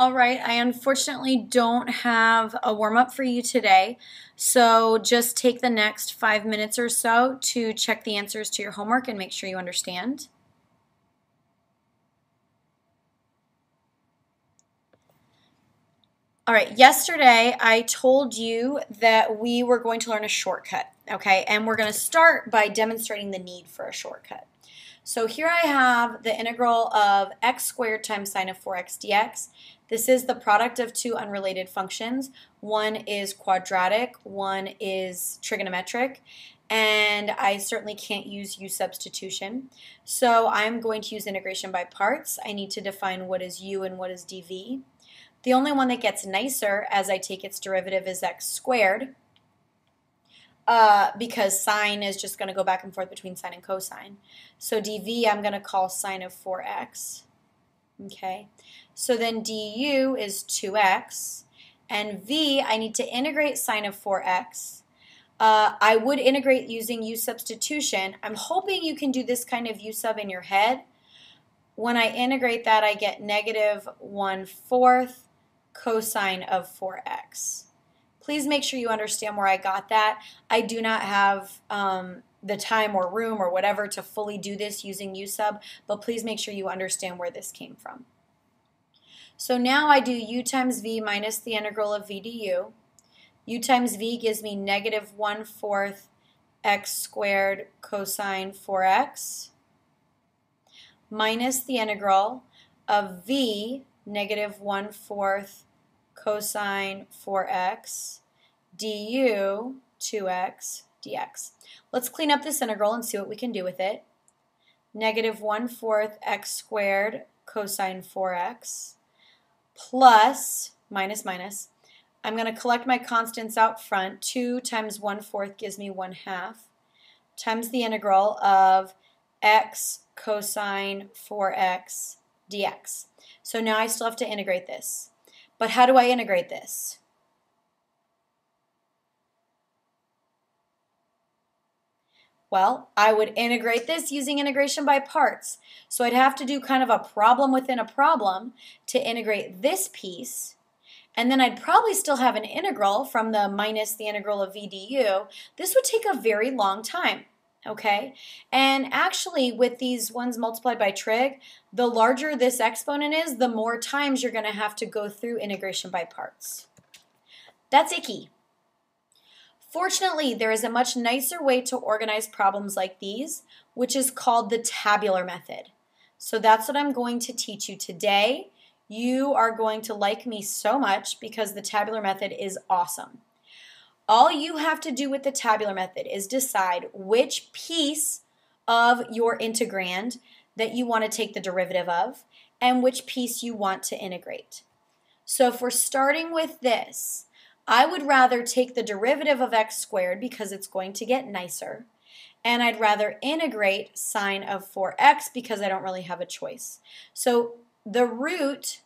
All right, I unfortunately don't have a warm-up for you today, so just take the next 5 minutes or so to check the answers to your homework and make sure you understand. All right, yesterday I told you that we were going to learn a shortcut, okay? And we're going to start by demonstrating the need for a shortcut. So here I have the integral of x squared times sine of 4x dx. This is the product of two unrelated functions. One is quadratic, one is trigonometric, and I certainly can't use u substitution. So I'm going to use integration by parts. I need to define what is u and what is dv. The only one that gets nicer as I take its derivative is x squared, because sine is just going to go back and forth between sine and cosine. So dv I'm going to call sine of 4x. Okay, so then du is 2x, and v I need to integrate sine of 4x. I would integrate using u substitution. I'm hoping you can do this kind of u sub in your head. When I integrate that, I get negative 1/4 cosine of 4x. Please make sure you understand where I got that. I do not have the time or room or whatever to fully do this using u sub, but please make sure you understand where this came from. So now I do u times v minus the integral of v du. U times v gives me negative 1/4 x squared cosine 4x minus the integral of v negative 1/4 cosine 4x du 2x dx. Let's clean up this integral and see what we can do with it. Negative 1/4 x squared cosine 4x plus minus minus. I'm going to collect my constants out front. 2 times 1/4 gives me 1/2 times the integral of x cosine 4x dx. So now I still have to integrate this. But how do I integrate this? Well, I would integrate this using integration by parts. So I'd have to do kind of a problem within a problem to integrate this piece. And then I'd probably still have an integral from the minus the integral of v du. This would take a very long time. Okay, and actually with these ones multiplied by trig, the larger this exponent is, the more times you're going to have to go through integration by parts. That's icky. Fortunately, there is a much nicer way to organize problems like these, which is called the tabular method. So that's what I'm going to teach you today. You are going to like me so much because the tabular method is awesome. All you have to do with the tabular method is decide which piece of your integrand that you want to take the derivative of and which piece you want to integrate. So if we're starting with this, I would rather take the derivative of x squared because it's going to get nicer, and I'd rather integrate sine of 4x because I don't really have a choice. So the root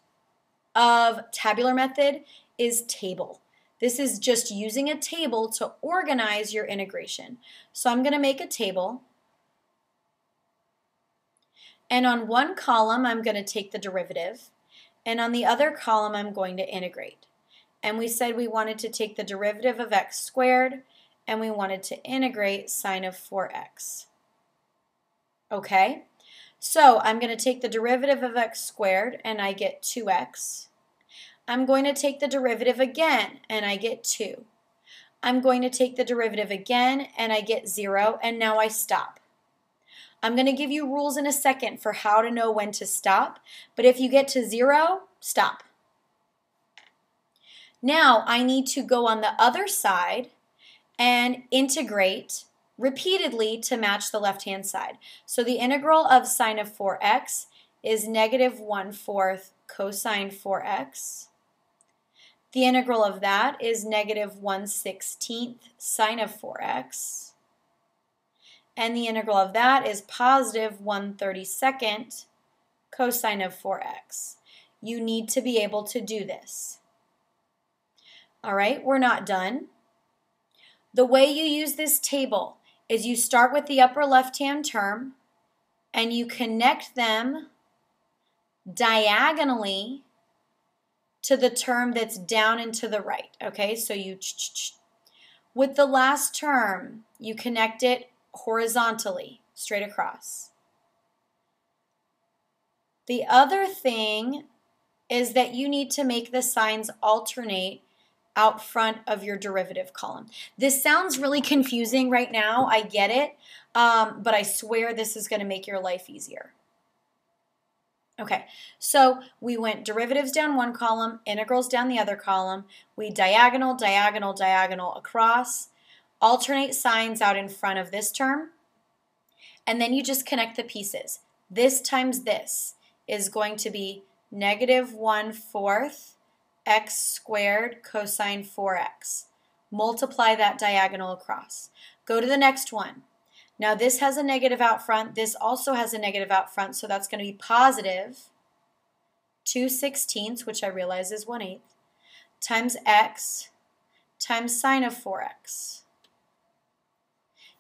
of tabular method is table. This is just using a table to organize your integration. So I'm going to make a table. And on one column, I'm going to take the derivative. And on the other column, I'm going to integrate. And we said we wanted to take the derivative of x squared, and we wanted to integrate sine of 4x. Okay? So I'm going to take the derivative of x squared, and I get 2x. I'm going to take the derivative again, and I get 2. I'm going to take the derivative again, and I get 0, and now I stop. I'm going to give you rules in a second for how to know when to stop, but if you get to 0, stop. Now I need to go on the other side and integrate repeatedly to match the left-hand side. So the integral of sine of 4x is negative 1/4 cosine 4x. The integral of that is negative 1/16 sine of 4x. And the integral of that is positive 1/32 cosine of 4x. You need to be able to do this. All right, we're not done. The way you use this table is you start with the upper left-hand term and you connect them diagonally to the term that's down and to the right. Okay, so you with the last term, you connect it horizontally, straight across. The other thing is that you need to make the signs alternate out front of your derivative column. This sounds really confusing right now, I get it, but I swear this is going to make your life easier. Okay, so we went derivatives down one column, integrals down the other column. We diagonal, diagonal, diagonal across, alternate signs out in front of this term, and then you just connect the pieces. This times this is going to be -1/4 x squared cosine 4x. Multiply that diagonal across. Go to the next one. Now this has a negative out front. This also has a negative out front, so that's going to be positive 2/16, which I realize is 1/8, times x times sine of 4x.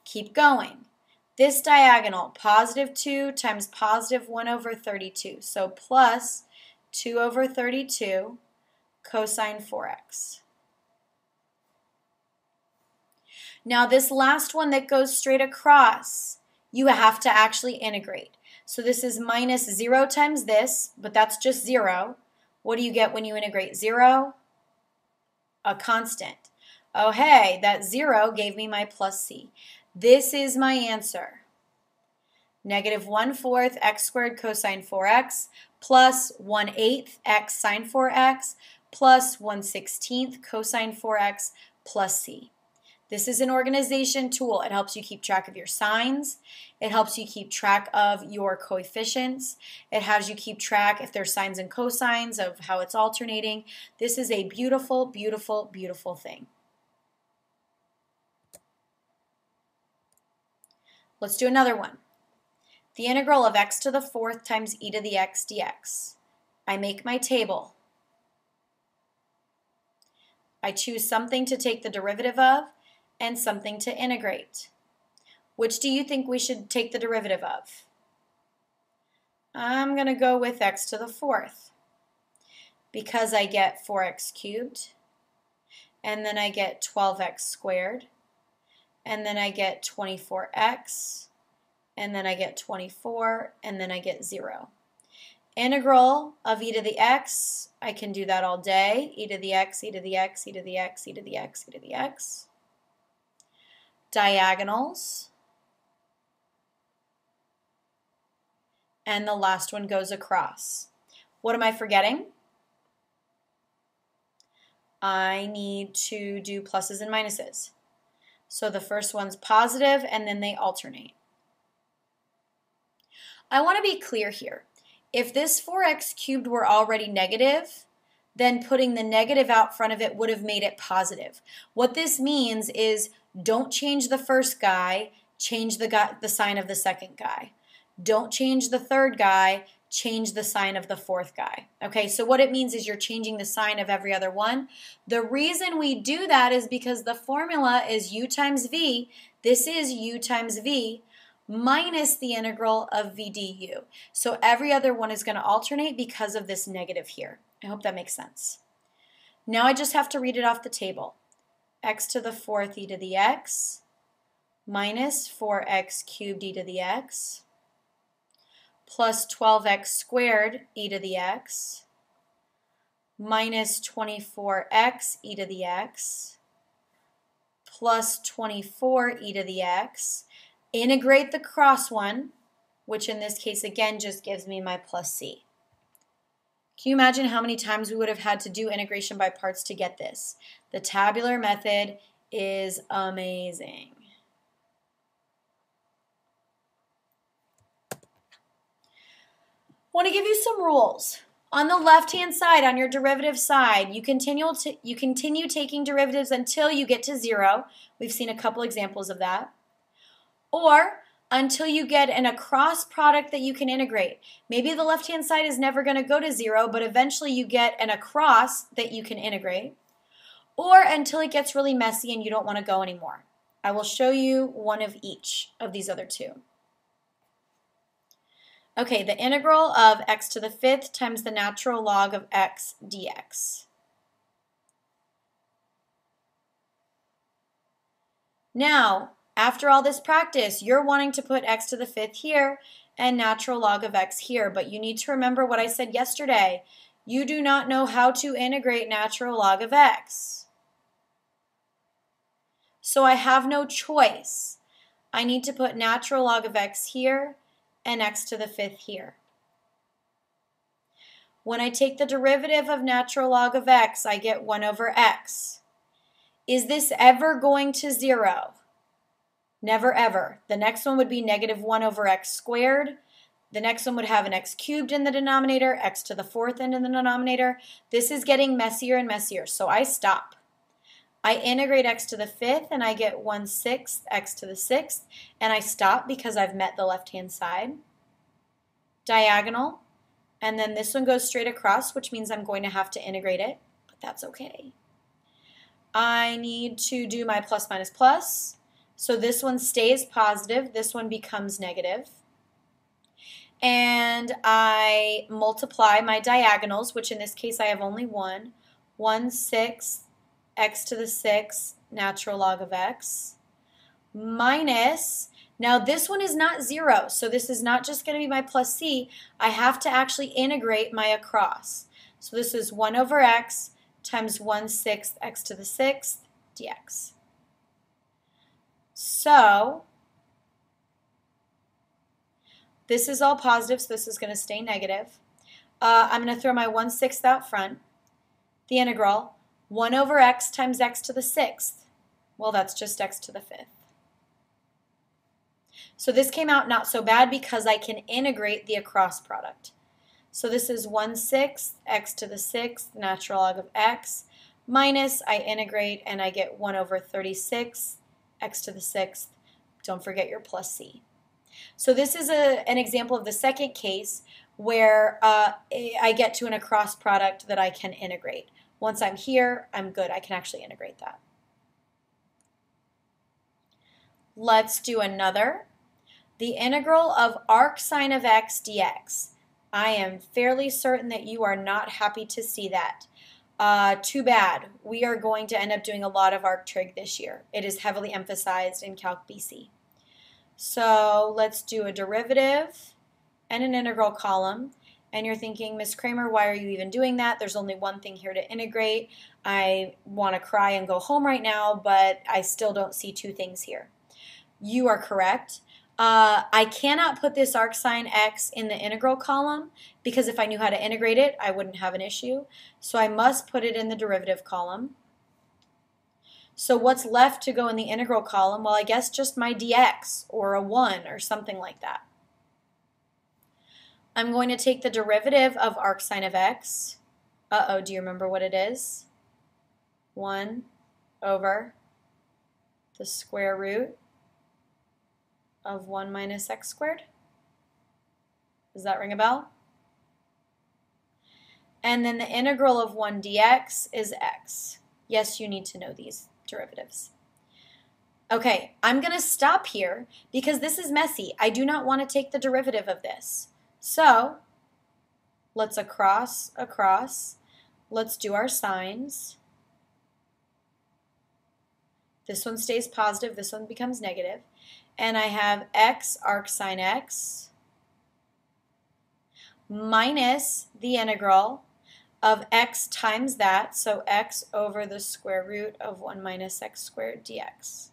Keep going. This diagonal, positive 2 times positive 1/32, so plus 2/32 cosine 4x. Now this last one that goes straight across, you have to actually integrate. So this is minus 0 times this, but that's just 0. What do you get when you integrate 0? A constant. Oh hey, that 0 gave me my plus c. This is my answer. -1/4 x squared cosine 4x plus 1/8 x sine 4x plus 1/16 cosine 4x plus c. This is an organization tool. It helps you keep track of your signs. It helps you keep track of your coefficients. It has you keep track if there's sines and cosines of how it's alternating. This is a beautiful, beautiful, beautiful thing. Let's do another one. The integral of x to the 4th times e to the x dx. I make my table. I choose something to take the derivative of and something to integrate. Which do you think we should take the derivative of? I'm going to go with x to the 4th because I get 4x cubed, and then I get 12x squared, and then I get 24x, and then I get 24, and then I get 0. Integral of e to the x, I can do that all day. E to the x, e to the x, e to the x, e to the x, e to the x. Diagonals. And the last one goes across. What am I forgetting? I need to do pluses and minuses. So the first one's positive, and then they alternate. I want to be clear here. If this 4x cubed were already negative, then putting the negative out front of it would have made it positive. What this means is don't change the first guy, change the sign of the second guy. Don't change the third guy, change the sign of the fourth guy. Okay, so what it means is you're changing the sign of every other one. The reason we do that is because the formula is u times v. This is u times v minus the integral of v du. So every other one is going to alternate because of this negative here. I hope that makes sense. Now I just have to read it off the table. X to the 4th e to the x minus 4x cubed e to the x plus 12x squared e to the x minus 24x e to the x plus 24 e to the x. Integrate the cross one, which in this case again just gives me my plus c. Can you imagine how many times we would have had to do integration by parts to get this? The tabular method is amazing. Want to give you some rules. On the left-hand side, on your derivative side, you continue taking derivatives until you get to 0. We've seen a couple examples of that. Or until you get a cross product that you can integrate. Maybe the left-hand side is never going to go to 0, but eventually you get an across that you can integrate. Or until it gets really messy and you don't want to go anymore. I will show you one of each of these other two. Okay, the integral of x to the fifth times the natural log of x dx. Now, after all this practice, you're wanting to put x to the fifth here and natural log of x here, but you need to remember what I said yesterday. You do not know how to integrate natural log of x. So I have no choice. I need to put natural log of x here and x to the fifth here. When I take the derivative of natural log of x, I get 1 over x. Is this ever going to 0? Never ever. The next one would be negative 1 over x squared. The next one would have an x cubed in the denominator, x to the fourth in the denominator. This is getting messier and messier, so I stop. I integrate x to the fifth, and I get 1/6 x to the sixth, and I stop because I've met the left-hand side. Diagonal, and then this one goes straight across, which means I'm going to have to integrate it, but that's okay. I need to do my plus minus plus. So this one stays positive, this one becomes negative. And I multiply my diagonals, which in this case I have only one. 1/6 x to the sixth natural log of x minus, now this one is not 0, so this is not just going to be my plus c. I have to actually integrate my across. So this is 1 over x times 1/6 x to the sixth dx. So this is all positive, so this is going to stay negative. I'm going to throw my 1/6 out front. The integral, 1 over x times x to the sixth. Well, that's just x to the fifth. So this came out not so bad because I can integrate the across product. So this is 1/6 x to the sixth natural log of x minus, I integrate and I get 1 over 36 x to the sixth. Don't forget your plus c. So this is an example of the second case where I get to an across product that I can integrate. Once I'm here, I'm good. I can actually integrate that. Let's do another. The integral of arc sine of x dx. I am fairly certain that you are not happy to see that. Too bad. We are going to end up doing a lot of arc trig this year. It is heavily emphasized in Calc BC. So let's do a derivative and an integral column. And you're thinking, Ms. Kramer, why are you even doing that? There's only one thing here to integrate. I want to cry and go home right now, but I still don't see two things here. You are correct. I cannot put this arc sine x in the integral column because if I knew how to integrate it, I wouldn't have an issue. So I must put it in the derivative column. So what's left to go in the integral column? Well, I guess just my dx or a 1 or something like that. I'm going to take the derivative of arc sine of x. Uh-oh, do you remember what it is? 1 over the square root of 1 minus x squared. Does that ring a bell? And then the integral of 1 dx is x. Yes, you need to know these derivatives. Okay, I'm going to stop here because this is messy. I do not want to take the derivative of this. So let's across. Let's do our signs. This one stays positive, this one becomes negative. And I have x arc sine x minus the integral of x times that, so x over the square root of 1 minus x squared dx.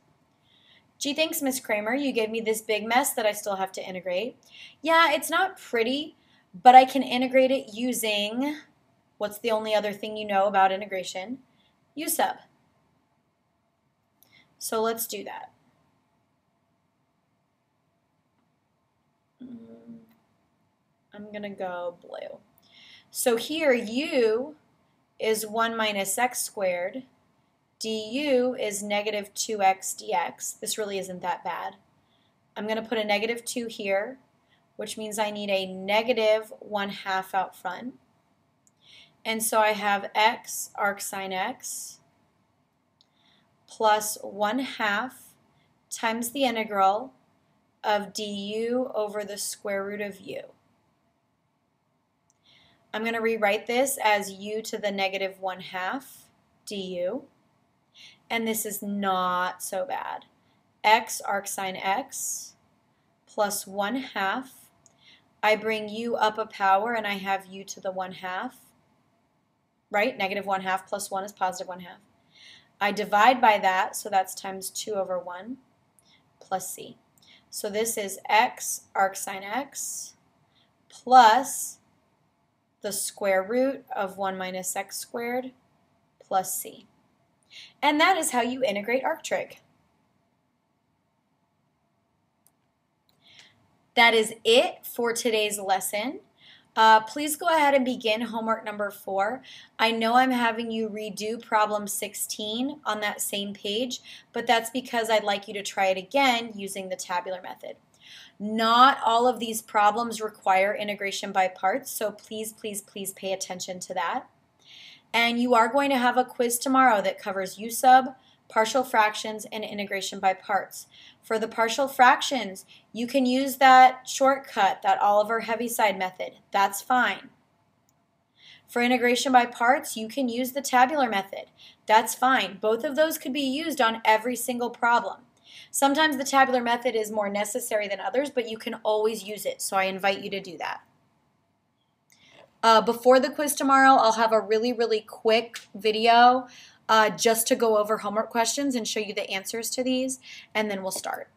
Gee, thanks, Ms. Kramer. You gave me this big mess that I still have to integrate. Yeah, it's not pretty, but I can integrate it using, what's the only other thing you know about integration? U sub. So let's do that. I'm going to go blue. So here u is 1 minus x squared. du is negative 2x dx. This really isn't that bad. I'm going to put a negative 2 here, which means I need a negative 1/2 out front. And so I have x arc sine x plus 1/2 times the integral of du over the square root of u. I'm going to rewrite this as u to the negative 1/2 du. And this is not so bad. X arcsine x plus 1/2. I bring u up a power and I have u to the 1/2. Right? Negative 1/2 plus 1 is positive 1/2. I divide by that, so that's times 2 over 1 plus c. So this is x arcsine x plus the square root of 1 minus x squared plus c. And that is how you integrate arctrig. That is it for today's lesson. Please go ahead and begin homework number 4. I know I'm having you redo problem 16 on that same page, but that's because I'd like you to try it again using the tabular method. Not all of these problems require integration by parts, so please, please, please pay attention to that. And you are going to have a quiz tomorrow that covers u sub, partial fractions, and integration by parts. For the partial fractions, you can use that shortcut, that Oliver Heaviside method. That's fine. For integration by parts, you can use the tabular method. That's fine. Both of those could be used on every single problem. Sometimes the tabular method is more necessary than others, but you can always use it, so I invite you to do that. Before the quiz tomorrow, I'll have a really, really quick video just to go over homework questions and show you the answers to these, and then we'll start.